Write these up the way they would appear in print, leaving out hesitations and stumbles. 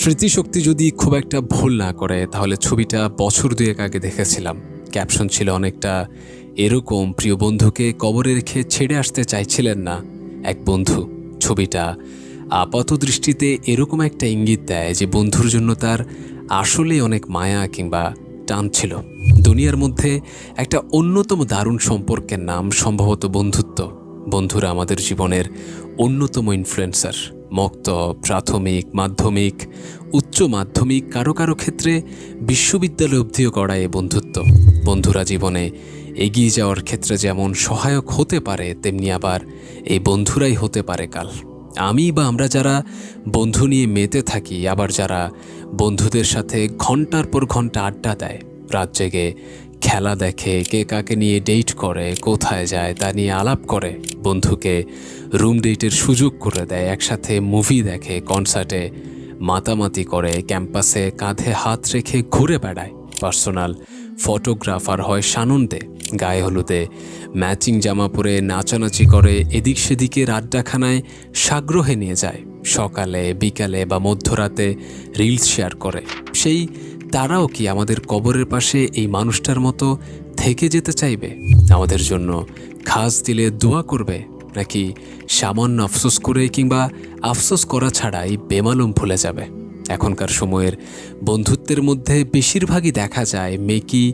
স্মৃতিশক্তি যদি খুব একটা ভুল না করে তাহলে ছবিটা বছর 2 আগে দেখেছিলাম। ক্যাপশন ছিল অনেকটা এরকম, প্রিয় বন্ধুকে কবরে রেখে ছেড়ে আসতে চাইছিলেন না এক বন্ধু। ছবিটা আপাত দৃষ্টিতে এরকম একটা ইঙ্গিত দেয় যে বন্ধুর জন্য তার আসলে অনেক মায়া কিংবা টান ছিল। দুনিয়ার মধ্যে একটা অন্যতম দারুণ সম্পর্কের নাম সম্ভবত বন্ধুত্ব। বন্ধুরা আমাদের জীবনের অন্যতম ইনফ্লুয়েন্সার। মক্তব, প্রাথমিক, মাধ্যমিক, উচ্চ মাধ্যমিক, কারো কারো ক্ষেত্রে বিশ্ববিদ্যালয় অবধিও গড়ায় এই বন্ধুত্ব। বন্ধুরা জীবনে এগিয়ে যাওয়ার ক্ষেত্রে যেমন সহায়ক হতে পারে, তেমনি আবার এই বন্ধুরাই হতে পারে কাল। আমি বা আমরা যারা বন্ধু নিয়ে মেতে থাকি, আবার যারা বন্ধুদের সাথে ঘন্টার পর ঘন্টা আড্ডা দেয়, রাত জেগে খেলা দেখে, কে কাকে নিয়ে ডেট করে, কোথায় যায় তা নিয়ে আলাপ করে, বন্ধুকে রুম ডেটের সুযোগ করে দেয়, একসাথে মুভি দেখে, কনসার্টে মাতামাতি করে, ক্যাম্পাসে কাঁধে হাত রেখে ঘুরে বেড়ায়, পার্সোনাল ফটোগ্রাফার হয় সানন্দে, গায়ে হলুদে ম্যাচিং জামা পরে নাচানাচি করে, এদিক সেদিকের আড্ডাখানায় সাগ্রহে নিয়ে যায়, সকালে বিকালে বা মধ্যরাতে রিলস শেয়ার করে। সেই তারাও কি আমাদের কবরের পাশে এই মানুষটার মতো থেকে যেতে চাইবে? আমাদের জন্য খাস দিলে দোয়া করবে, নাকি সামান্য আফসোস করে কিংবা আফসোস করা ছাড়াই বেমালুম ভুলে যাবে? এখনকার সময়ের বন্ধুত্বের মধ্যে বেশিরভাগই দেখা যায় মেকি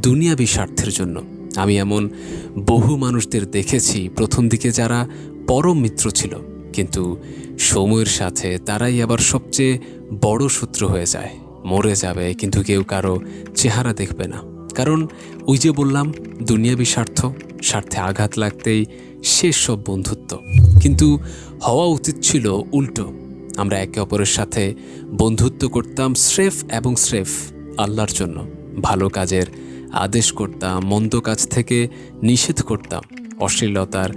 দুনিয়াবি স্বার্থের জন্য। আমি এমন বহু মানুষদের দেখেছি প্রথম দিকে যারা পরম মিত্র ছিল, কিন্তু সময়ের সাথে তারাই আবার সবচেয়ে বড় শত্রু হয়ে যায়। মরে যাবে কিন্তু কেউ কারো চেহারা দেখবে না, কারণ ওই যে বললাম, দুনিয়াবি স্বার্থে আঘাত লাগতেই শেষ সব বন্ধুত্ব। কিন্তু হওয়া উচিত ছিল উল্টো। আমরা একে অপরের সাথে বন্ধুত্ব করতাম স্রেফ এবং স্রেফ আল্লাহর জন্য। ভালো কাজের আদেশ করতাম, মন্দ কাজ থেকে নিষেধ করতাম, অশ্লীলতার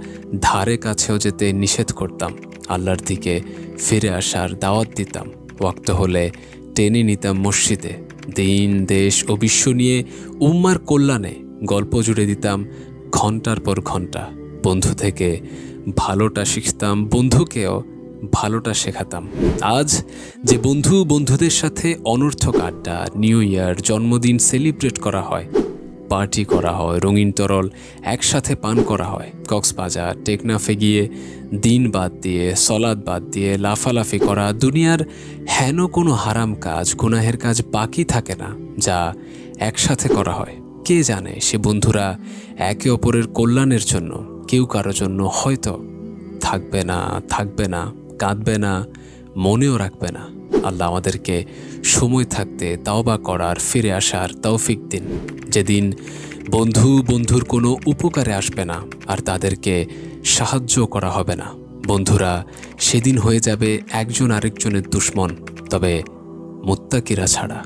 ধারে কাছেও যেতে নিষেধ করতাম, আল্লাহর দিকে ফিরে আসার দাওয়াত দিতাম, ওয়াক্ত হলে টেনে নিতাম মসজিদে, দিন দেশ ও বিশ্ব নিয়ে উম্মার কল্যাণে গল্প জুড়ে দিতাম ঘন্টার পর ঘন্টা। বন্ধু থেকে ভালোটা শিখতাম, বন্ধুকেও ভালোটা শেখাতাম। আজ যে বন্ধুদের সাথে অনর্থক আড্ডা, নিউ ইয়ার, জন্মদিন সেলিব্রেট করা হয়, পার্টি করা হয়, রঙিন তরল একসাথে পান করা হয়, কক্সবাজার টেকনাফে গিয়ে দিন বাদ দিয়ে, সলাদ বাদ দিয়ে লাফালাফি করা, দুনিয়ার হেন কোনো হারাম কাজ, গুনাহের কাজ বাকি থাকে না যা একসাথে করা হয়। কে জানে সে বন্ধুরা একে অপরের কল্যাণের জন্য কেউ কারো জন্য হয়তো থাকবে না, কাঁদবে না, মনেও রাখবে না। আল্লাহ আমাদেরকে সময় থাকতে তাওবা করার, ফিরে আসার তৌফিক দিন, যেদিন বন্ধুর কোনো উপকারে আসবে না আর তাদেরকে সাহায্য করা হবে না। বন্ধুরা সেদিন হয়ে যাবে একজন আরেকজনের দুশমন, তবে মুত্তাকিরা ছাড়া।